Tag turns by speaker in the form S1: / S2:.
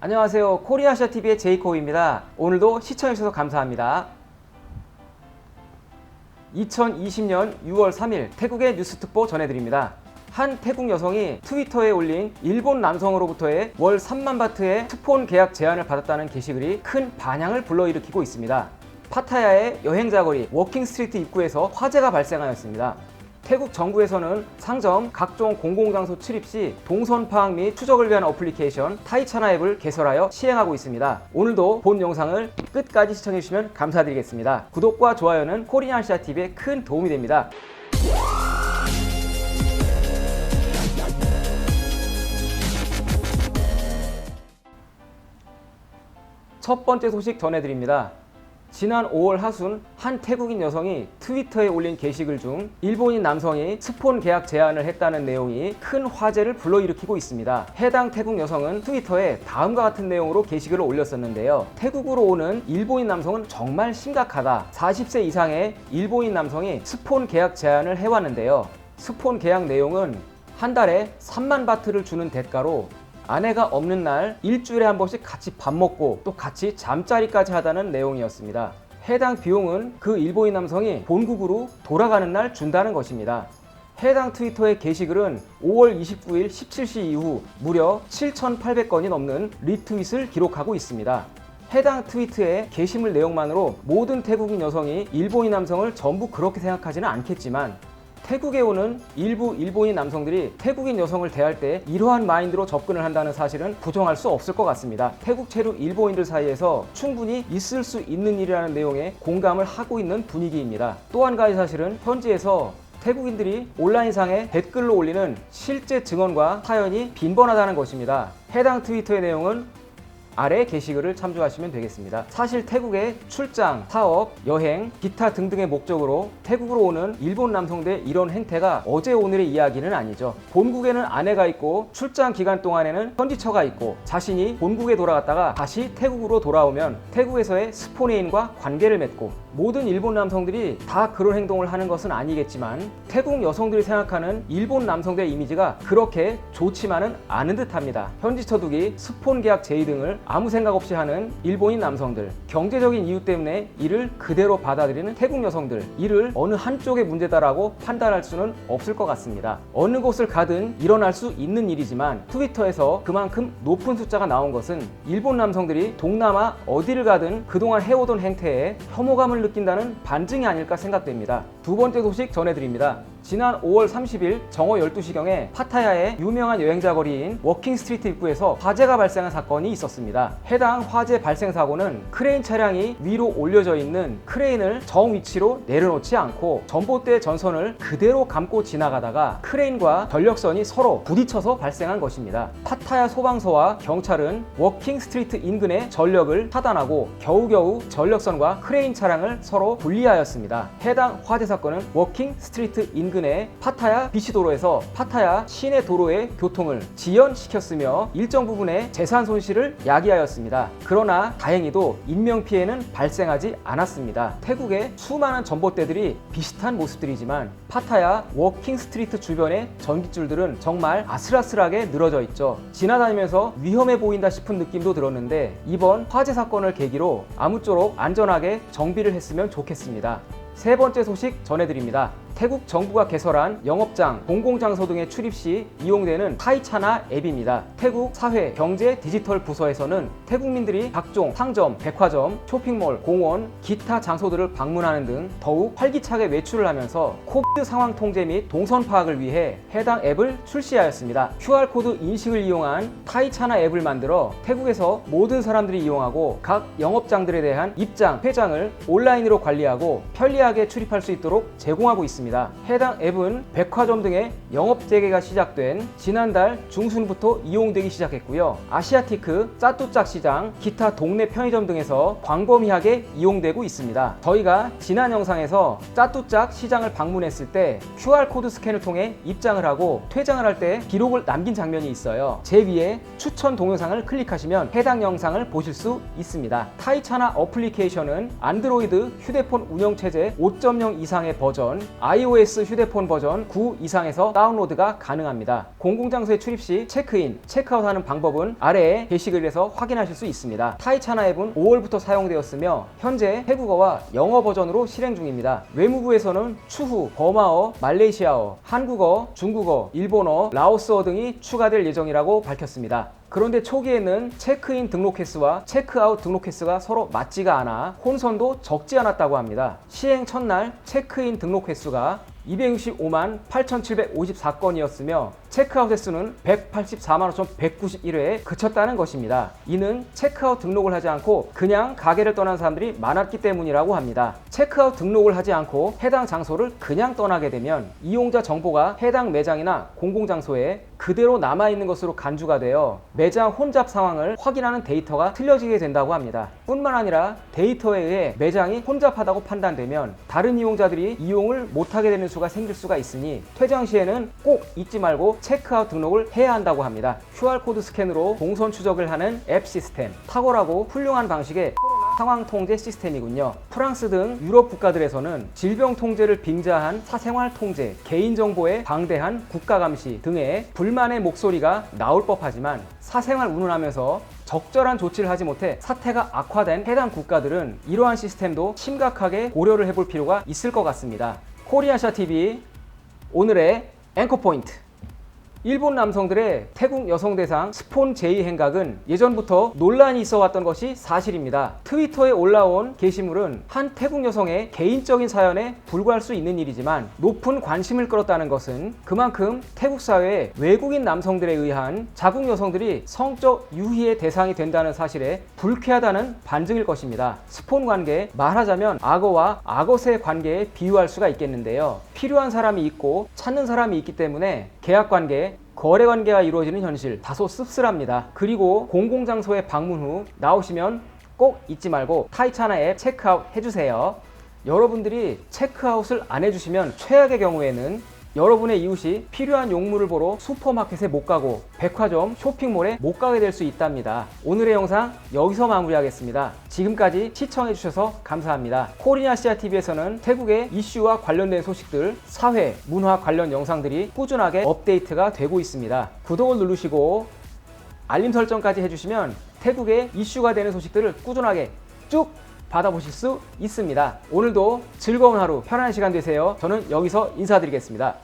S1: 안녕하세요. 코리아시아TV의 제이콥입니다. 오늘도 시청해주셔서 감사합니다. 2020년 6월 3일 태국의 뉴스특보 전해드립니다. 한 태국 여성이 트위터에 올린 일본 남성으로부터의 월 3만 바트의 스폰 계약 제안을 받았다는 게시글이 큰 반향을 불러일으키고 있습니다. 파타야의 여행자거리 워킹스트리트 입구에서 화재가 발생하였습니다. 태국 정부에서는 상점, 각종 공공장소 출입 시 동선 파악 및 추적을 위한 어플리케이션 타이차나 앱을 개설하여 시행하고 있습니다. 오늘도 본 영상을 끝까지 시청해주시면 감사드리겠습니다. 구독과 좋아요는 코리아시아TV에 큰 도움이 됩니다. 첫 번째 소식 전해드립니다. 지난 5월 하순 한 태국인 여성이 트위터에 올린 게시글 중 일본인 남성이 스폰 계약 제안을 했다는 내용이 큰 화제를 불러일으키고 있습니다. 해당 태국 여성은 트위터에 다음과 같은 내용으로 게시글을 올렸었는데요. 태국으로 오는 일본인 남성은 정말 심각하다. 40세 이상의 일본인 남성이 스폰 계약 제안을 해왔는데요. 스폰 계약 내용은 한 달에 3만 바트를 주는 대가로 아내가 없는 날 일주일에 한 번씩 같이 밥 먹고 또 같이 잠자리까지 하다는 내용이었습니다. 해당 비용은 그 일본인 남성이 본국으로 돌아가는 날 준다는 것입니다. 해당 트위터의 게시글은 5월 29일 17시 이후 무려 7,800건이 넘는 리트윗을 기록하고 있습니다. 해당 트위트의 게시물 내용만으로 모든 태국인 여성이 일본인 남성을 전부 그렇게 생각하지는 않겠지만 태국에 오는 일부 일본인 남성들이 태국인 여성을 대할 때 이러한 마인드로 접근을 한다는 사실은 부정할 수 없을 것 같습니다. 태국 체류 일본인들 사이에서 충분히 있을 수 있는 일이라는 내용에 공감을 하고 있는 분위기입니다. 또 한 가지 사실은 현지에서 태국인들이 온라인상에 댓글로 올리는 실제 증언과 사연이 빈번하다는 것입니다. 해당 트위터의 내용은 아래 게시글을 참조하시면 되겠습니다. 사실 태국의 출장, 사업, 여행, 기타 등등의 목적으로 태국으로 오는 일본 남성들의 이런 행태가 어제 오늘의 이야기는 아니죠. 본국에는 아내가 있고 출장 기간 동안에는 현지처가 있고 자신이 본국에 돌아갔다가 다시 태국으로 돌아오면 태국에서의 스폰애인과 관계를 맺고 모든 일본 남성들이 다 그런 행동을 하는 것은 아니겠지만 태국 여성들이 생각하는 일본 남성들의 이미지가 그렇게 좋지만은 않은 듯합니다. 현지처두기, 스폰 계약 제의 등을 아무 생각 없이 하는 일본인 남성들, 경제적인 이유 때문에 이를 그대로 받아들이는 태국 여성들, 이를 어느 한쪽의 문제다라고 판단할 수는 없을 것 같습니다. 어느 곳을 가든 일어날 수 있는 일이지만 트위터에서 그만큼 높은 숫자가 나온 것은 일본 남성들이 동남아 어디를 가든 그동안 해오던 행태에 혐오감을 느낀다는 반증이 아닐까 생각됩니다. 두 번째 소식 전해드립니다. 지난 5월 30일 정오 12시경에 파타야의 유명한 여행자 거리인 워킹스트리트 입구에서 화재가 발생한 사건이 있었습니다. 해당 화재 발생 사고는 크레인 차량이 위로 올려져 있는 크레인을 정 위치로 내려놓지 않고 전봇대 전선을 그대로 감고 지나가다가 크레인과 전력선이 서로 부딪혀서 발생한 것입니다. 파타야 소방서와 경찰은 워킹스트리트 인근의 전력을 차단하고 겨우겨우 전력선과 크레인 차량을 서로 분리하였습니다. 해당 화재 사건은 워킹스트리트 인근의 파타야 비시도로에서 파타야 시내 도로의 교통을 지연시켰으며 일정 부분의 재산 손실을 야기하였습니다. 그러나 다행히도 인명피해는 발생하지 않았습니다. 태국의 수많은 전봇대들이 비슷한 모습들이지만 파타야 워킹스트리트 주변의 전깃줄들은 정말 아슬아슬하게 늘어져 있죠. 지나다니면서 위험해 보인다 싶은 느낌도 들었는데 이번 화재 사건을 계기로 아무쪼록 안전하게 정비를 했으면 좋겠습니다. 세 번째 소식 전해드립니다. 태국 정부가 개설한 영업장, 공공장소 등의 출입 시 이용되는 타이차나 앱입니다. 태국 사회, 경제, 디지털 부서에서는 태국민들이 각종 상점, 백화점, 쇼핑몰, 공원, 기타 장소들을 방문하는 등 더욱 활기차게 외출을 하면서 코비드 상황 통제 및 동선 파악을 위해 해당 앱을 출시하였습니다. QR코드 인식을 이용한 타이차나 앱을 만들어 태국에서 모든 사람들이 이용하고 각 영업장들에 대한 입장, 퇴장을 온라인으로 관리하고 편리하게 출입할 수 있도록 제공하고 있습니다. 해당 앱은 백화점 등의 영업 재개가 시작된 지난달 중순부터 이용되기 시작했고요. 아시아티크, 짜뚜짝 시장, 기타 동네 편의점 등에서 광범위하게 이용되고 있습니다. 저희가 지난 영상에서 짜뚜짝 시장을 방문했을 때 QR코드 스캔을 통해 입장을 하고 퇴장을 할 때 기록을 남긴 장면이 있어요. 제 위에 추천 동영상을 클릭하시면 해당 영상을 보실 수 있습니다. 타이차나 어플리케이션은 안드로이드 휴대폰 운영체제 5.0 이상의 버전, iOS 휴대폰 버전 9 이상에서 다운로드가 가능합니다. 공공장소에 출입 시 체크인, 체크아웃하는 방법은 아래의 게시글에서 확인하실 수 있습니다. 타이차나 앱은 5월부터 사용되었으며 현재 태국어와 영어 버전으로 실행 중입니다. 외무부에서는 추후 버마어, 말레이시아어, 한국어, 중국어, 일본어, 라오스어 등이 추가될 예정이라고 밝혔습니다. 그런데 초기에는 체크인 등록 횟수와 체크아웃 등록 횟수가 서로 맞지가 않아 혼선도 적지 않았다고 합니다. 시행 첫날 체크인 등록 횟수가 265만 8,754건이었으며 체크아웃 횟수는 184만 5,191회에 그쳤다는 것입니다. 이는 체크아웃 등록을 하지 않고 그냥 가게를 떠난 사람들이 많았기 때문이라고 합니다. 체크아웃 등록을 하지 않고 해당 장소를 그냥 떠나게 되면 이용자 정보가 해당 매장이나 공공장소에 그대로 남아있는 것으로 간주가 되어 매장 혼잡 상황을 확인하는 데이터가 틀려지게 된다고 합니다. 뿐만 아니라 데이터에 의해 매장이 혼잡하다고 판단되면 다른 이용자들이 이용을 못하게 되는 수가 생길 수가 있으니 퇴장 시에는 꼭 잊지 말고 체크아웃 등록을 해야 한다고 합니다. QR코드 스캔으로 동선 추적을 하는 앱 시스템, 탁월하고 훌륭한 방식의 상황 통제 시스템이군요. 프랑스 등 유럽 국가들에서는 질병 통제를 빙자한 사생활 통제, 개인정보에 방대한 국가 감시 등의 불만의 목소리가 나올 법하지만 사생활 운운하면서 적절한 조치를 하지 못해 사태가 악화된 해당 국가들은 이러한 시스템도 심각하게 고려를 해볼 필요가 있을 것 같습니다. 코리아샤TV 오늘의 앵커 포인트. 일본 남성들의 태국 여성 대상 스폰 제의 행각은 예전부터 논란이 있어 왔던 것이 사실입니다. 트위터에 올라온 게시물은 한 태국 여성의 개인적인 사연에 불과할 수 있는 일이지만 높은 관심을 끌었다는 것은 그만큼 태국 사회의 외국인 남성들에 의한 자국 여성들이 성적 유희의 대상이 된다는 사실에 불쾌하다는 반증일 것입니다. 스폰 관계, 말하자면 악어와 악어새 관계에 비유할 수가 있겠는데요. 필요한 사람이 있고 찾는 사람이 있기 때문에 계약 관계, 거래 관계가 이루어지는 현실 다소 씁쓸합니다. 그리고 공공장소에 방문 후 나오시면 꼭 잊지 말고 타이차나 앱 체크아웃 해주세요. 여러분들이 체크아웃을 안 해주시면 최악의 경우에는 여러분의 이웃이 필요한 용물을 보러 슈퍼마켓에 못 가고 백화점, 쇼핑몰에 못 가게 될 수 있답니다. 오늘의 영상 여기서 마무리하겠습니다. 지금까지 시청해주셔서 감사합니다. 코리아시아TV에서는 태국의 이슈와 관련된 소식들, 사회, 문화 관련 영상들이 꾸준하게 업데이트가 되고 있습니다. 구독을 누르시고 알림 설정까지 해주시면 태국의 이슈가 되는 소식들을 꾸준하게 쭉 받아보실 수 있습니다. 오늘도 즐거운 하루, 편안한 시간 되세요. 저는 여기서 인사드리겠습니다.